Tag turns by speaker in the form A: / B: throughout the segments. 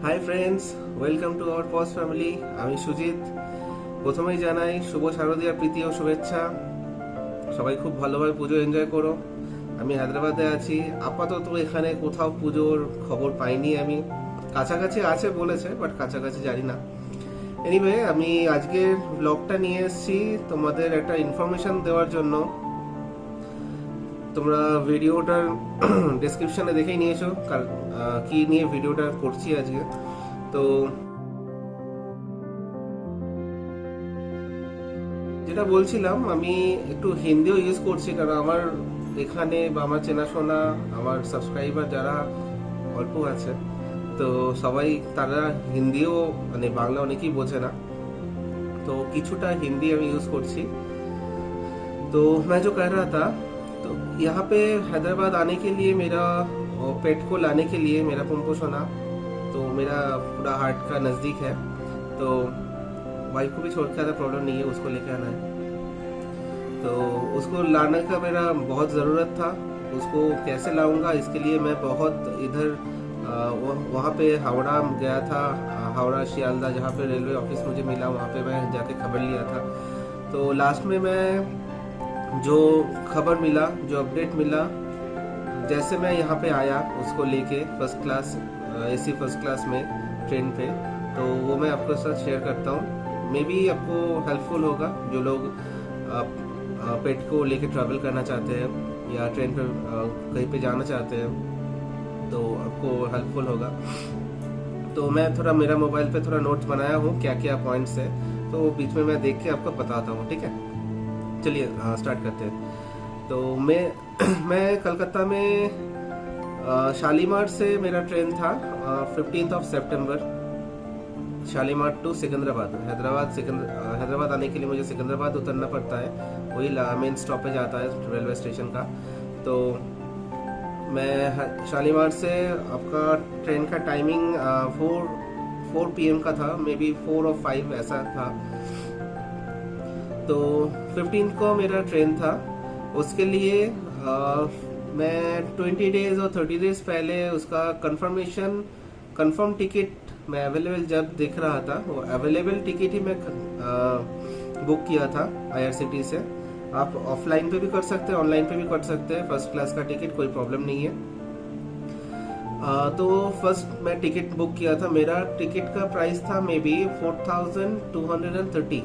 A: High friends, welcome to our pause family. আমি সুজিত। প্রথমেই জানাই শুভ শারদীয়ার প্রীতি ও শুভেচ্ছা। সবাই খুব ভালোভাবে পুজো এনজয় করো। আমি হায়দ্রাবাদে আছি, আপাতত এখানে কোথাও পুজোর খবর পাইনি। আমি কাছাকাছি আছে বলেছে, বাট কাছাকাছি জানি না। এনিওয়ে, আমি আজকের ব্লগটা নিয়ে এসেছি তোমাদের একটা ইনফরমেশন দেওয়ার জন্য। তোমরা ভিডিওটার ডেসক্রিপশনে দেখেই নিয়েছো কি নিয়ে ভিডিওটা করছি আজকে। তো যেটা বলছিলাম, আমি একটু হিন্দিও ইউজ করছি, কারণ আমার এখানে বা আমার চেনাশোনা, আমার সাবস্ক্রাইবার যারা অল্প আছে, তো সবাই তারা হিন্দিও মানে বাংলা অনেকেই বোঝে ना, तो কিছুটা হিন্দি আমি ইউজ করছি। तो मैं जो कह रहा था, तो यहाँ पे हैदराबाद आने के लिए मेरा पेट को लाने के लिए मेरा पुम्पो सोना, तो मेरा पूरा हार्ट का नज़दीक है, तो वाइफ को भी छोड़ के आना प्रॉब्लम नहीं है, उसको लेके आना है। तो उसको लाने का मेरा बहुत ज़रूरत था। उसको कैसे लाऊंगा, इसके लिए मैं बहुत इधर वहाँ पे हावड़ा गया था, हावड़ा शियालदा, जहाँ पे रेलवे ऑफिस मुझे मिला, वहाँ पे मैं जाके खबर लिया था। तो लास्ट में मैं जो खबर मिला, जो अपडेट मिला, जैसे मैं यहाँ पे आया उसको लेके first class AC first class में ट्रेन पे, तो वो मैं आपके साथ शेयर करता हूँ। मे बी आपको हेल्पफुल होगा जो लोग पेट को लेके ट्रैवल करना चाहते हैं या ट्रेन पे कहीं पे जाना चाहते हैं, तो आपको हेल्पफुल होगा। तो मैं थोड़ा मेरा मोबाइल पे थोड़ा नोट्स बनाया हूँ क्या क्या पॉइंट्स है, तो बीच में मैं देख के आपको बताता हूँ, ठीक है। चलिए स्टार्ट करते हैं। तो मैं कलकत्ता में शालीमार से मेरा ट्रेन था 15 सितंबर, शालीमार टू सिकंदराबाद। हैदराबाद आने के लिए मुझे सिकंदराबाद उतरना पड़ता है, वही मेन स्टॉपेज आता है रेलवे स्टेशन का। तो मैं शालीमार से आपका ट्रेन का टाइमिंग 4 PM का था, मे बी 4 और 5 ऐसा था। तो 15 को मेरा ट्रेन था। उसके लिए मैं 20 डेज और 30 डेज पहले उसका कंफर्म टिकट मैं अवेलेबल जब देख रहा था, वो अवेलेबल टिकट ही मैं बुक किया था IRCTC से। आप ऑफलाइन पे भी कर सकते हैं, ऑनलाइन पे भी कर सकते हैं। फर्स्ट क्लास का टिकट कोई प्रॉब्लम नहीं है। तो फर्स्ट मैं टिकट बुक किया था, मेरा टिकट का प्राइस था may be 4230,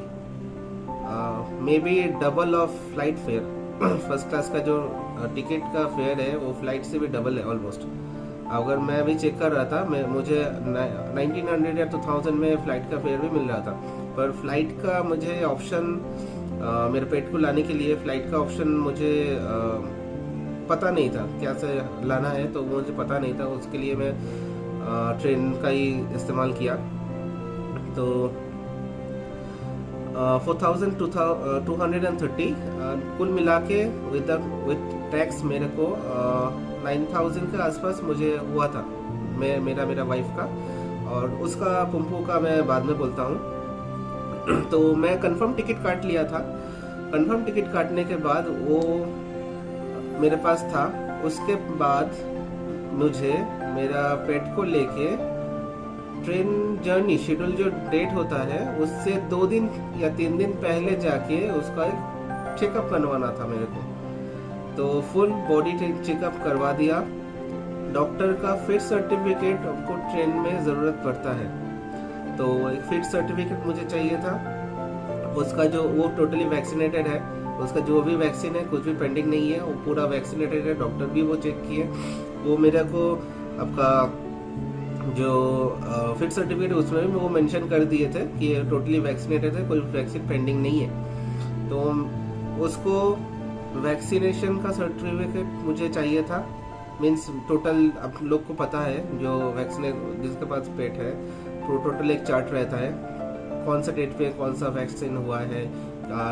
A: may be double of flight fair. First class का जो टिकट का फेयर है वो फ्लाइट से भी डबल है ऑलमोस्ट। अगर मैं अभी चेक कर रहा था, मुझे 1900 या 2000 में फ्लाइट का फेयर भी मिल रहा था, पर फ्लाइट का मुझे ऑप्शन मेरे पेट को लाने के लिए फ्लाइट का ऑप्शन मुझे पता नहीं था क्या से लाना है, तो मुझे पता नहीं था। उसके लिए मैं ट्रेन का ही इस्तेमाल किया। तो 4230 कुल मिला के विद टैक्स मेरे को 9000 के आसपास मुझे हुआ था, मेरा वाइफ का, और उसका पुम्पू का मैं बाद में बोलता हूँ। तो मैं कंफर्म टिकट काट लिया था। कंफर्म टिकट काटने के बाद वो मेरे पास था। उसके बाद मुझे मेरा पेट को लेके ट्रेन जर्नी शेड्यूल जो डेट होता है उससे 2 दिन या 3 दिन पहले जाके उसका एक चेकअप करवाना था मेरे को। तो फुल बॉडी चेकअप करवा दिया। डॉक्टर का फिट सर्टिफिकेट आपको ट्रेन में ज़रूरत पड़ता है, तो एक फिट सर्टिफिकेट मुझे चाहिए था। उसका जो वो टोटली वैक्सीनेटेड है, उसका जो भी वैक्सीन है कुछ भी पेंडिंग नहीं है, वो पूरा वैक्सीनेटेड है। डॉक्टर भी वो चेक किए, वो मेरे को आपका जो फिट सर्टिफिकेट उसमें भी वो मेंशन कर दिए थे कि टोटली वैक्सीनेटेड है, कोई वैक्सीन पेंडिंग नहीं है। तो उसको वैक्सीनेशन का सर्टिफिकेट मुझे चाहिए था। मीन्स टोटल आप लोग को पता है जो वैक्सीनेट जिसके पास पेट है, तो टोटल एक चार्ट रहता है कौन सा डेट पे कौन सा वैक्सीन हुआ है,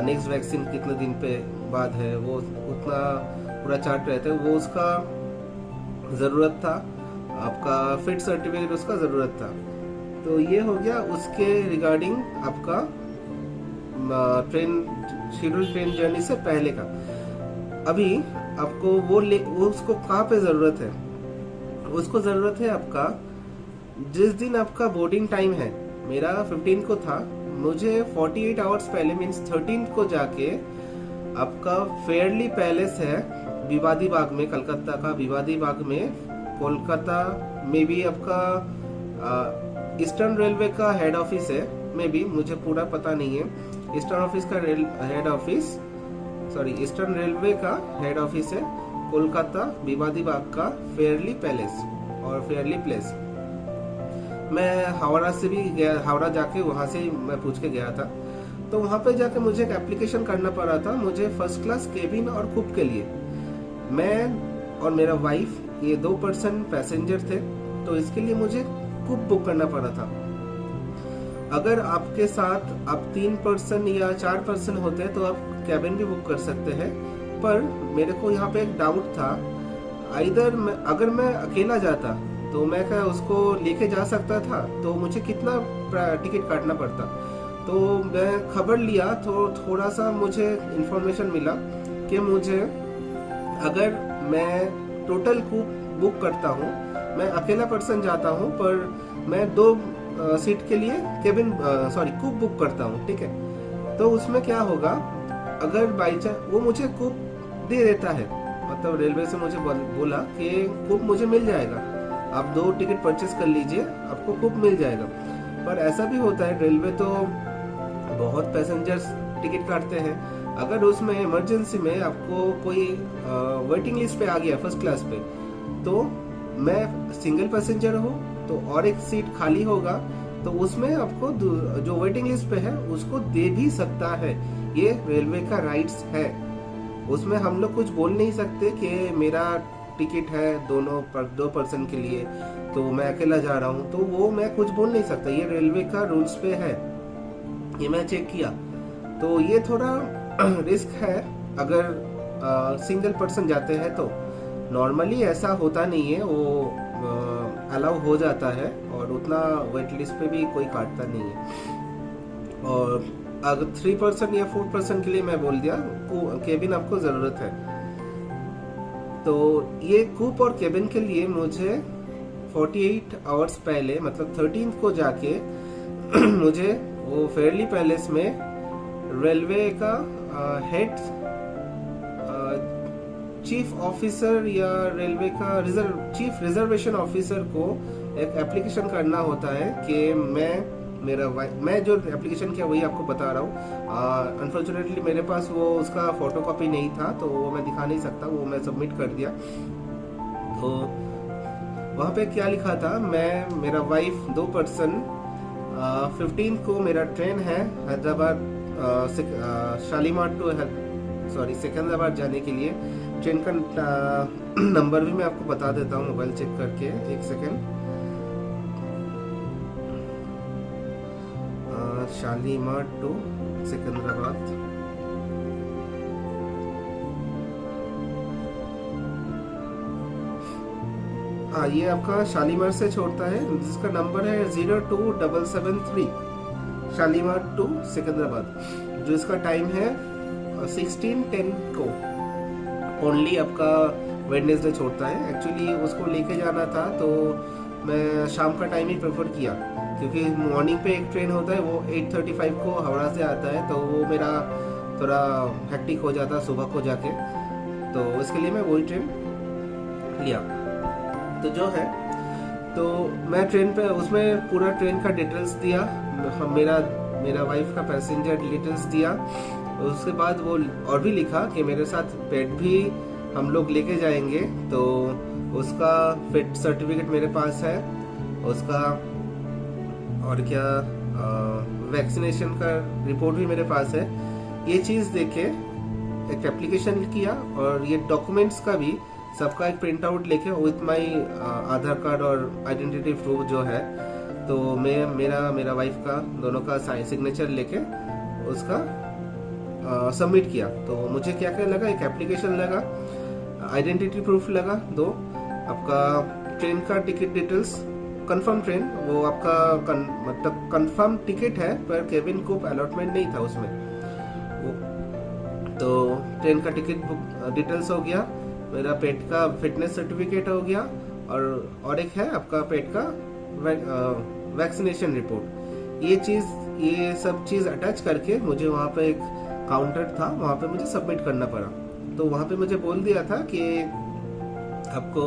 A: नेक्स्ट वैक्सीन कितने दिन पे बाद है, वो उतना पूरा चार्ट रहता है। वो उसका ज़रूरत था, आपका फिट सर्टिफिकेट उसका ज़रूरत था। तो ये हो गया उसके रिगार्डिंग आपका शेड्यूल ट्रेन जर्नी से पहले का। अभी आपको वो उसको कहाँ पे ज़रूरत है? उसको ज़रूरत है आपका जिस दिन आपका बोर्डिंग टाइम है, मेरा 15 को था, मुझे 48 आवर्स पहले मीन्स 13 को जाके आपका फेयरली पैलेस है विवादी बाग में, कलकत्ता का विवादी बाग में, कोलकाता में भी आपका ईस्टर्न रेलवे का हेड ऑफिस है, मे बी, मुझे पूरा पता नहीं है। ईस्टर्न ऑफिस का head office, sorry eastern railway का हेड ऑफिस है कोलकाता विवादी बाग का फेयरली पैलेस और फेयरली प्लेस। मैं हावड़ा से भी गया, हावड़ा जाके वहां से मैं पूछ के गया था। तो वहां पे जाके मुझे एक एप्लीकेशन करना पड़ा था, मुझे फर्स्ट क्लास केबिन और कूप के लिए। मैं और मेरा वाइफ, ये 2 पर्सन पैसेंजर थे, तो इसके लिए मुझे कूप बुक करना पड़ा था। अगर आपके साथ आप 3 पर्सन या 4 पर्सन होते तो आप कैबिन भी बुक कर सकते हैं। पर मेरे को यहाँ पे एक डाउट था, अगर मैं अकेला जाता तो मैं क्या उसको लेके जा सकता था, तो मुझे कितना टिकट काटना पड़ता। तो मैं खबर लिया तो थोड़ा सा मुझे इंफॉर्मेशन मिला कि मुझे, अगर मैं टोटल कूप बुक करता हूँ, मैं अकेला पर्सन जाता हूँ पर मैं 2 सीट के लिए कूप बुक करता हूँ, ठीक है। तो उसमें क्या होगा, अगर बाई चांस वो मुझे कूप दे देता है, मतलब रेलवे से मुझे बोला कि कूप मुझे मिल जाएगा, आप 2 टिकट परचेस कर लीजिए, आपको कूप मिल जाएगा। पर ऐसा भी होता है, रेलवे तो बहुत पैसेंजर्स टिकट काटते हैं, अगर उसमें इमरजेंसी में आपको कोई वेटिंग लिस्ट पे आ गया फर्स्ट क्लास पे, तो मैं सिंगल पैसेंजर हूँ तो और एक सीट खाली होगा, तो उसमें आपको जो वेटिंग लिस्ट पे है उसको दे भी सकता है। ये रेलवे का राइट्स है, उसमें हम लोग कुछ बोल नहीं सकते कि मेरा टिकट है 2 पर्सन के लिए तो मैं अकेला जा रहा हूँ, तो वो मैं कुछ बोल नहीं सकता, ये रेलवे का रूल्स पे है। ये मैं चेक किया, तो ये थोड़ा रिस्क है अगर सिंगल पर्सन जाते हैं तो। नॉर्मली ऐसा होता नहीं है, वो अलाउ हो जाता है और उतना वेट लिस्ट पे भी कोई काटता नहीं है। और अगर 3 पर्सन या 4 पर्सन के लिए मैं बोल दिया केबिन आपको जरूरत है, तो ये कूप और केबिन के लिए मुझे 48 आवर्स पहले, मतलब 13 को जाके मुझे वो फेयरली पैलेस में रेलवे का हेड चीफ ऑफिसर या रेलवे का चीफ रिजर्वेशन ऑफिसर को एक एप्लीकेशन करना होता है कि मैं जो एप्लीकेशन किया वही आपको बता रहा हूँ। अनफॉर्चुनेटली मेरे पास वो उसका फोटोकॉपी नहीं था, तो वो मैं दिखा नहीं सकता, वो मैं सबमिट कर दिया। तो वहाँ पे क्या लिखा था, मेरा वाइफ 2 पर्सन 15 को मेरा ट्रेन है हैदराबाद शालीमार टू सिकंदराबाद जाने के लिए। ट्रेन का नंबर भी मैं आपको बता देता हूँ मोबाइल चेक करके, एक सेकेंड। शालीमार टू सिकंदराबाद, हाँ ये आपका शालीमार से छोड़ता है, जिसका नंबर है 02773 शालीमार टू सिकंदराबाद, जो इसका टाइम है 16:10 को ओनली आपका वेडनेसडे छोड़ता है। एक्चुअली उसको लेके जाना था तो मैं शाम का टाइम ही प्रेफर किया, क्योंकि मॉर्निंग पे एक ट्रेन होता है वो 8:35 को हावड़ा से आता है, तो वो मेरा थोड़ा हेक्टिक हो जाता सुबह को जाके, तो इसके लिए मैं वही ट्रेन लिया। तो जो है, तो मैं ट्रेन पे उसमें पूरा ट्रेन का डिटेल्स दिया, मेरा वाइफ का पैसेंजर डिटेल्स दिया। उसके बाद वो और भी लिखा कि मेरे साथ पेट भी हम लोग लेके जाएंगे, तो उसका फिट सर्टिफिकेट मेरे पास है, उसका और क्या वैक्सीनेशन का रिपोर्ट भी मेरे पास है। ये चीज़ देके एक एप्लीकेशन किया, और ये डॉक्यूमेंट्स का भी सबका एक प्रिंट आउट लेके विथ माय आधार कार्ड और आइडेंटिटी प्रूफ जो है, तो मैं मेरा वाइफ का दोनों का सिग्नेचर लेके उसका सबमिट किया। तो मुझे क्या क्या लगा, एक एप्लीकेशन लगा, आइडेंटिटी प्रूफ लगा 2, आपका ट्रेन का टिकट डिटेल्स, कंफर्म ट्रेन, वो आपका मतलब कंफर्म टिकट है पर केबिन को अलॉटमेंट नहीं था उसमें वो, तो ट्रेन का टिकट बुक डिटेल्स हो गया, मेरा पेट का फिटनेस सर्टिफिकेट हो गया, और एक है आपका पेट का वैक्सीनेशन रिपोर्ट, ये सब चीज अटैच करके मुझे वहाँ पे एक काउंटर था, वहाँ पे मुझे सबमिट करना पड़ा। तो वहाँ पे मुझे बोल दिया था कि आपको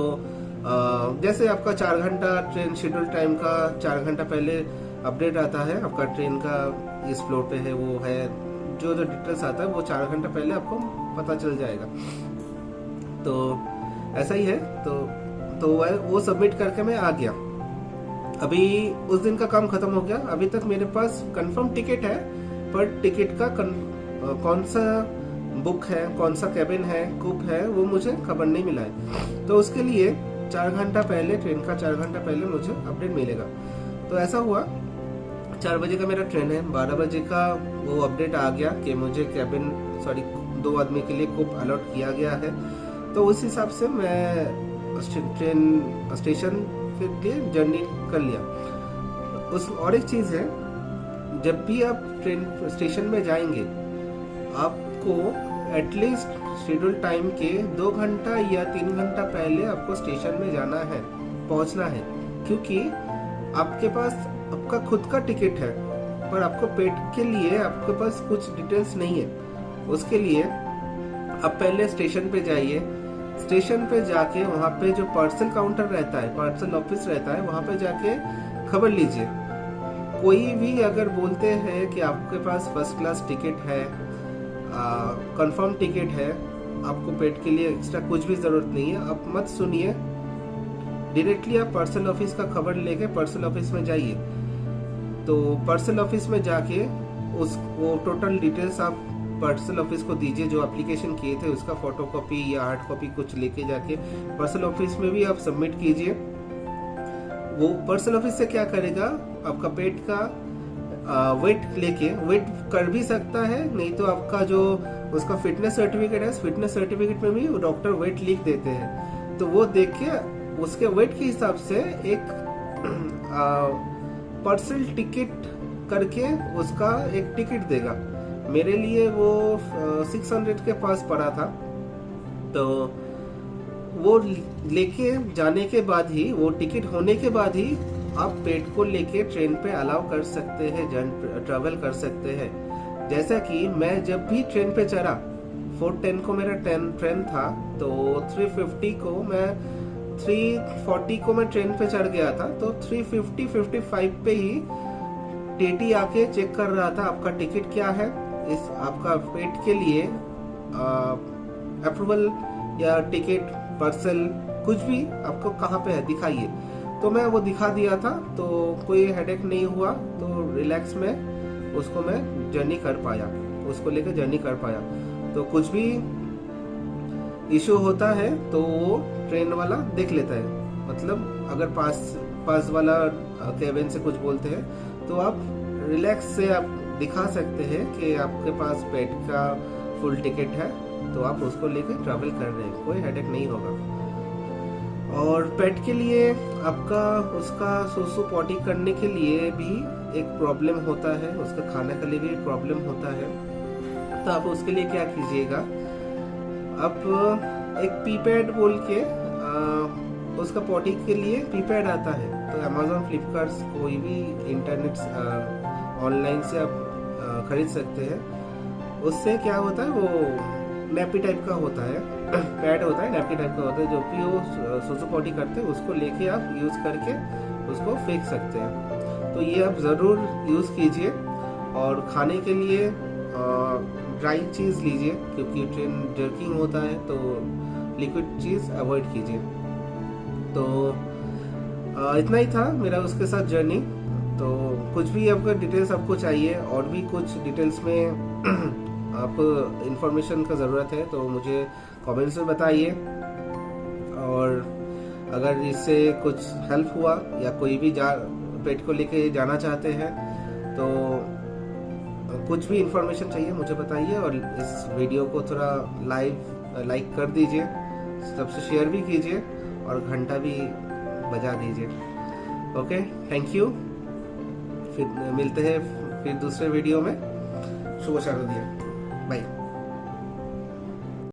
A: जैसे आपका 4 घंटा ट्रेन शेड्यूल टाइम का 4 घंटा पहले अपडेट आता है, आपका ट्रेन का इस फ्लोर पे है, वो है, जो डिटेल्स आता है वो 4 घंटा पहले आपको पता चल जाएगा। तो ऐसा ही है। तो वो सबमिट करके मैं आ गया। अभी उस दिन का काम खत्म हो गया। अभी तक मेरे पास कंफर्म टिकट है, पर टिकट का कौन सा बुक है, कौन सा कैबिन है, कूप है, वो मुझे खबर नहीं मिला है। तो उसके लिए 4 घंटा पहले, ट्रेन का 4 घंटा पहले मुझे अपडेट मिलेगा। तो ऐसा हुआ, 4 बजे का मेरा ट्रेन है, 12 बजे का वो अपडेट आ गया कि मुझे कैबिन 2 आदमी के लिए कूप अलॉट किया गया है। तो उस हिसाब से मैं ट्रेन स्टेशन के लिए जर्नी कर लिया। और एक चीज है, जब भी आप ट्रेन स्टेशन में जाएंगे, आपको एटलीस्ट शेड्यूल टाइम के 2 घंटा या 3 घंटा पहले आपको स्टेशन में जाना है, पहुंचना है, क्योंकि आपके पास आपका खुद का टिकट है, पर आपको पेट के लिए आपके पास कुछ डिटेल्स नहीं है। उसके लिए आप पहले स्टेशन पे जाइए। स्टेशन पे जाके वहाँ पे जो पार्सल काउंटर रहता है, पार्सल ऑफिस रहता है, वहाँ पे जाके खबर लीजिए। कोई भी अगर बोलते हैं कि आपके पास फर्स्ट क्लास टिकट है, कंफर्म टिकट है, आपको पेट के लिए एक्स्ट्रा कुछ भी जरूरत नहीं है, आप मत सुनिए। डायरेक्टली आप पार्सल ऑफिस का खबर लेके पार्सल ऑफिस में जाइए। तो पार्सल ऑफिस में जाके वो टोटल डिटेल्स आप पार्सल ऑफिस को दीजिए। जो एप्लीकेशन किए थे उसका फोटोकॉपी या हार्ड कॉपी कुछ लेके जाके पार्सल ऑफिस में भी आप सबमिट कीजिए। वो पार्सल ऑफिस से क्या करेगा, आपका पेट का वेट लेके वेट कर भी सकता है, नहीं तो आपका जो उसका फिटनेस सर्टिफिकेट है, फिटनेस सर्टिफिकेट में भी वो डॉक्टर वेट लिख देते हैं। तो वो देख के उसके वेट के हिसाब से एक पार्सल टिकट करके उसका एक टिकट देगा। मेरे लिए वो 600 के पास पड़ा था। तो वो लेके जाने के बाद ही, वो टिकट होने के बाद ही आप पेट को लेके ट्रेन पे अलाउ कर सकते हैं, ट्रेवल कर सकते हैं। जैसा कि मैं जब भी ट्रेन पे चढ़ा, 4:10 को मेरा ट्रेन था, तो 3:50 को मैं 3:40 को मैं ट्रेन पे चढ़ गया था। तो 3:55 पे ही टीटी आके चेक कर रहा था आपका टिकट क्या है, इस आपका पेट के लिए अप्रूवल या टिकट पार्सल कुछ भी आपको कहाँ पे है दिखाइए। तो मैं वो दिखा दिया था, तो कोई हेडेक नहीं हुआ। तो रिलैक्स में उसको मैं जर्नी कर पाया, उसको लेकर जर्नी कर पाया। तो कुछ भी इशू होता है तो वो ट्रेन वाला देख लेता है। मतलब अगर पास वाला केबिन से कुछ बोलते हैं तो आप रिलैक्स से आप दिखा सकते हैं कि आपके पास पेट का फुल टिकट है, तो आप उसको लेकर ट्रैवल कर रहे हैं, कोई हेडेक नहीं होगा। और पेट के लिए आपका उसका सोसो पॉटी करने के लिए भी एक प्रॉब्लम होता है, उसका खाने के लिए भी एक प्रॉब्लम होता है। तो आप उसके लिए क्या कीजिएगा, आप एक पीपैड बोल के उसका पॉटी के लिए पीपैड आता है। तो अमेज़न, फ्लिपकार्ट, कोई भी इंटरनेट ऑनलाइन से आप खरीद सकते हैं। उससे क्या होता है, वो नैपी टाइप का होता है, पैड होता है, नैपी टाइप का होता है, जो कि वो सोसो पॉटी करते हैं, उसको लेके आप यूज करके उसको फेंक सकते हैं। तो ये आप जरूर यूज कीजिए। और खाने के लिए ड्राई चीज लीजिए, क्योंकि ट्रेन जर्किंग होता है, तो लिक्विड चीज अवॉइड कीजिए। तो इतना ही था मेरा उसके साथ जर्नी। तो कुछ भी आपका डिटेल्स आपको चाहिए, और भी कुछ डिटेल्स में आपको इंफॉर्मेशन का ज़रूरत है, तो मुझे कमेंट्स में बताइए। और अगर इससे कुछ हेल्प हुआ या कोई भी पेट को लेके जाना चाहते हैं, तो कुछ भी इंफॉर्मेशन चाहिए मुझे बताइए। और इस वीडियो को थोड़ा लाइक कर दीजिए, सबसे शेयर भी कीजिए, और घंटा भी बजा दीजिए। Okay, thank you. फिर मिलते हैं फिर दूसरे वीडियो में। शुभ शारदीय, बाय।